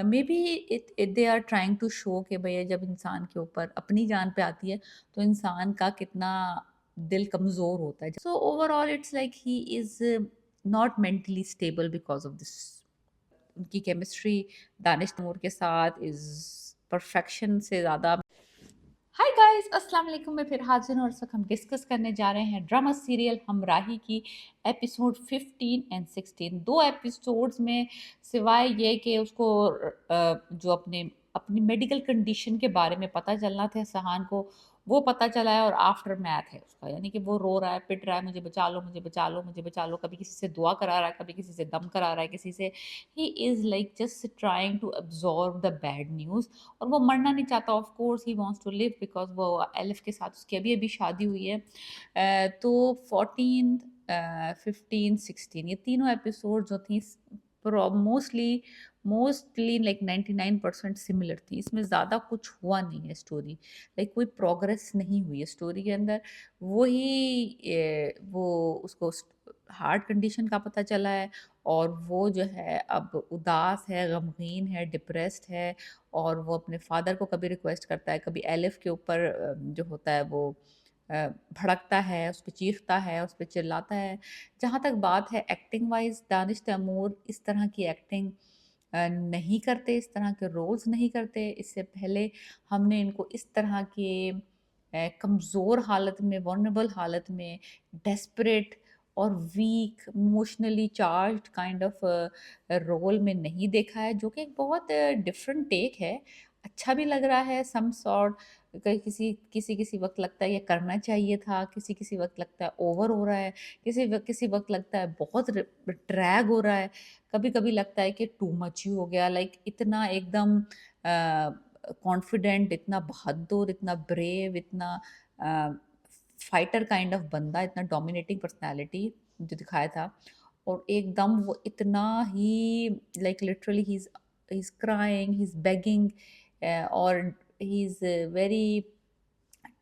May be they are trying to show कि भैया जब इंसान के ऊपर अपनी जान पे आती है तो इंसान का कितना दिल कमज़ोर होता है। सो overall it's like he is not mentally stable because of this. उनकी केमिस्ट्री दानिश तैमूर के साथ इज़ परफेक्शन से ज़्यादा। हाय गाइस, अस्सलाम वालेकुम। मैं फिर हाजिर हूँ और इस वक्त हम डिस्कस करने जा रहे हैं ड्रामा सीरियल हमराही की एपिसोड 15 एंड 16। दो एपिसोड्स में सिवाय ये कि उसको जो अपने अपनी मेडिकल कंडीशन के बारे में पता चलना था सहान को, वो पता चला है और आफ्टर मैथ है उसका, यानी कि वो रो रहा है, पिट रहा है, मुझे बचा लो, मुझे बचा लो, मुझे बचा लो। कभी किसी से दुआ करा रहा है, कभी किसी से दम करा रहा है, किसी से। He is like just trying to absorb the bad news. और वो मरना नहीं चाहता। Of course he wants to live because वो एलिफ के साथ उसकी अभी अभी शादी हुई है। तो 14, 15, 16 ये तीनों एपिसोड जो थी मोस्टली मोस्टली लाइक 99% सिमिलर थी। इसमें ज़्यादा कुछ हुआ नहीं है स्टोरी, लाइक कोई प्रोग्रेस नहीं हुई है स्टोरी के अंदर। वही वो उसको हार्ट कंडीशन का पता चला है और वो जो है अब उदास है, गमगीन है, डिप्रेस्ड है। और वो अपने फादर को कभी रिक्वेस्ट करता है, कभी एलिफ के ऊपर जो होता है वो भड़कता है, उस पे चीखता है, उस पे चिल्लाता है। जहाँ तक बात है एक्टिंग वाइज़, दानिश तैमूर इस तरह की एक्टिंग नहीं करते, इस तरह के रोल्स नहीं करते। इससे पहले हमने इनको इस तरह के कमज़ोर हालत में, वल्नरेबल हालत में, डेस्परेट और weak, emotionally charged kind of role में नहीं देखा है, जो कि एक बहुत डिफरेंट टेक है। अच्छा भी लग रहा है सम सॉर्ट। किसी किसी किसी वक्त लगता है ये करना चाहिए था, किसी किसी वक्त लगता है ओवर हो रहा है, किसी वक्त लगता है बहुत ड्रैग हो रहा है। कभी कभी लगता है कि टू मच ही हो गया, लाइक इतना एकदम कॉन्फिडेंट, इतना बहादुर, इतना ब्रेव, इतना फाइटर काइंड ऑफ बंदा, इतना डोमिनेटिंग पर्सनालिटी जो दिखाया था। और एकदम वो इतना ही like literally he is crying, he is begging, और he is very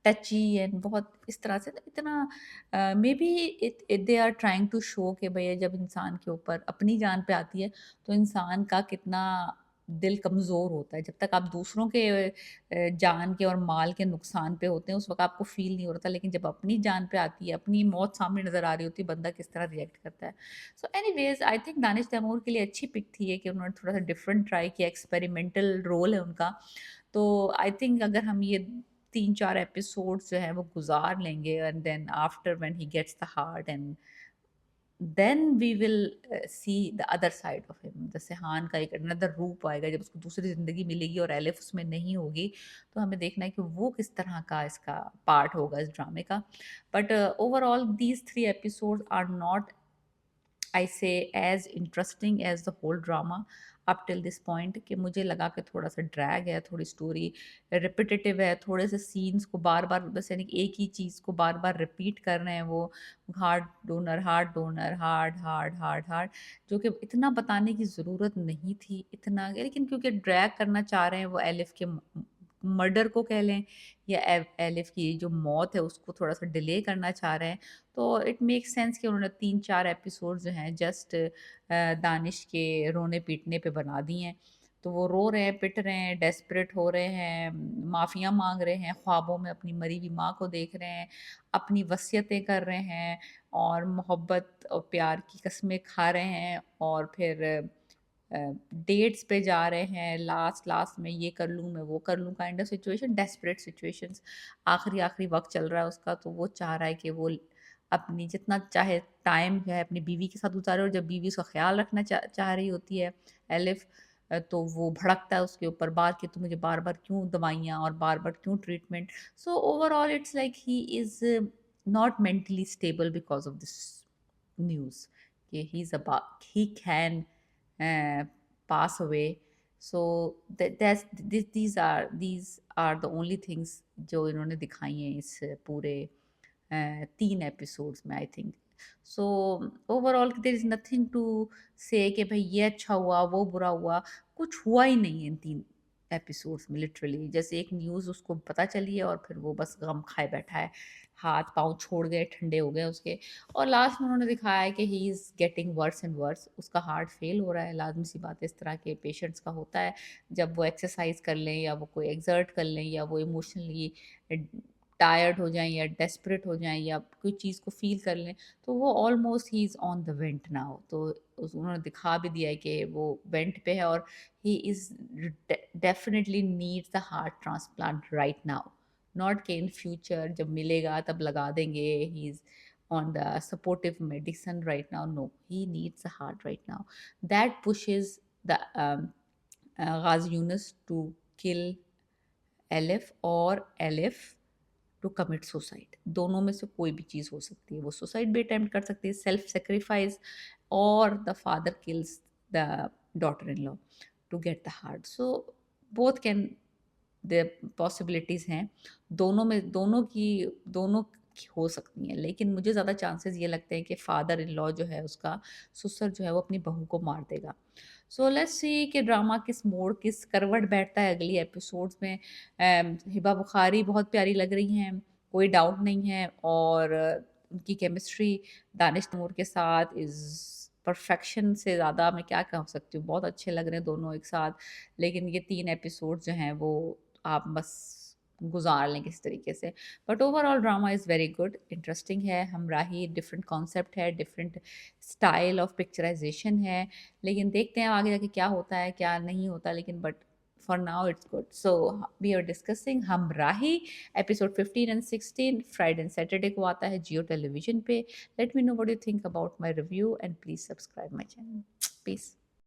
touchy and बहुत इस तरह से ना, इतना maybe they are trying to show कि भैया जब इंसान के ऊपर अपनी जान पे आती है तो इंसान का कितना दिल कमज़ोर होता है। जब तक आप दूसरों के जान के और माल के नुकसान पे होते हैं उस वक्त आपको फील नहीं होता, लेकिन जब अपनी जान पे आती है, अपनी मौत सामने नज़र आ रही होती है, बंदा किस तरह रिएक्ट करता है। So anyways I think Danish Taimur के लिए अच्छी पिक थी ये कि उन्होंने थोड़ा सा डिफरेंट ट्राई किया, एक्सपेरिमेंटल रोल है उनका। तो आई थिंक अगर हम ये 3-4 एपिसोड्स जो हैं वो गुज़ार लेंगे and then after when he gets the heart and then we will see the other side of him. जैसे हान का एक अनदर रूप आएगा जब उसको दूसरी ज़िंदगी मिलेगी और एलिफ उसमें नहीं होगी, तो हमें देखना है कि वो किस तरह का इसका पार्ट होगा इस ड्रामे का। But overall these 3 episodes are not, I say, as interesting as the whole drama up till this point. कि मुझे लगा कि थोड़ा सा ड्रैग है, थोड़ी स्टोरी रिपीटेटिव है, थोड़े से सीन्स को बार बार बस यानी कि एक ही चीज़ को बार बार रिपीट कर रहे हैं वो, heart donor, heart donor, heart heart heart heart, जो कि इतना बताने की ज़रूरत नहीं थी इतना, लेकिन क्योंकि ड्रैग करना चाह रहे हैं वो एलिफ के मर्डर को कह लें या एलिफ की जो मौत है उसको थोड़ा सा डिले करना चाह रहे हैं। तो इट मेक सेंस कि उन्होंने 3-4 एपिसोड जो हैं जस्ट दानिश के रोने पीटने पे बना दिए हैं। तो वो रो रहे हैं, पिट रहे हैं, डेस्परेट हो रहे हैं, माफ़ियाँ माँग रहे हैं, ख्वाबों में अपनी मरी हुई माँ को देख रहे हैं, अपनी वसीयतें कर रहे हैं और मोहब्बत और प्यार की कस्में खा रहे हैं। और फिर डेट्स पे जा रहे हैं, लास्ट लास्ट में ये कर लूँ, मैं वो कर लूँ kind of situation, desperate situations. आखिरी आखिरी वक्त चल रहा है उसका, तो वो चाह रहा है कि वो अपनी जितना चाहे टाइम जो है अपनी बीवी के साथ गुजारे। और जब बीवी उसका ख्याल रखना चाह रही होती है एलिफ, तो वो भड़कता है उसके ऊपर बार कि तू मुझे बार बार क्यों दवाइयाँ और बार बार क्यों treatment. So overall it's like he is not mentally stable because of this news कि he is about he can pass away. So these are the only things जो इन्होंने दिखाई हैं इस पूरे 3 एपिसोड्स में, I think. So overall there is nothing to say कि भाई ये अच्छा हुआ, वो बुरा हुआ, कुछ हुआ ही नहीं है इन 3 एपिसोड्स में लिटरली, जैसे एक न्यूज़ उसको पता चली है और फिर वो बस गम खाए बैठा है, हाथ पाँव छोड़ गए, ठंडे हो गए उसके। और लास्ट में उन्होंने दिखाया है कि he is getting worse and worse, उसका हार्ट फेल हो रहा है, लाजमी सी बात है, इस तरह के पेशेंट्स का होता है। जब वो एक्सरसाइज कर लें या वो कोई एक्सर्ट कर लें या वो इमोशनली टायर्ड हो जाएं या डेस्परेट हो जाएं या कोई चीज़ को फील कर लें, तो वो almost he is on the went now. तो उन्होंने दिखा भी दिया है कि वो वेंट पे है और he is definitely needs the heart transplant right now, not कि in future जब मिलेगा तब लगा देंगे, he's on the supportive medicine right now, no, he needs the heart right now. That pushes the Ghazi Yunus to kill Elif or Elif to commit suicide, दोनों में से कोई भी चीज़ हो सकती है, वो सुसाइड भी अटेम्प्ट कर सकती है, सेल्फ सेक्रीफाइस, और the father kills the daughter in law to get the heart. So both can, the possibilities हैं, दोनों की हो सकती हैं, लेकिन मुझे ज़्यादा चांसेस ये लगते हैं कि फादर इन लॉ जो है उसका, ससुर जो है वो अपनी बहू को मार देगा। सो लेट्स सी कि ड्रामा किस मोड़, किस करवट बैठता है अगली एपिसोड्स में। हिबा बुखारी बहुत प्यारी लग रही हैं, कोई डाउट नहीं है, और उनकी केमिस्ट्री दानिश तैमूर के साथ इज़ परफेक्शन से ज़्यादा मैं क्या कह सकती हूँ, बहुत अच्छे लग रहे हैं दोनों एक साथ। लेकिन ये 3 एपिसोड जो हैं वो आप बस गुज़ार लें किसी तरीके से। But overall drama is very good, interesting है, हमराही डिफरेंट कॉन्सेप्ट है, डिफरेंट स्टाइल ऑफ पिक्चराइज़ेशन है। लेकिन देखते हैं आगे जाके क्या होता है, क्या नहीं होता, लेकिन but for now it's good. So we are discussing Humraahi episode 15 and 16, Friday and Saturday को आता है जियो टेलीविज़न पे। Let me know what you think about my review and please subscribe my channel. Piece.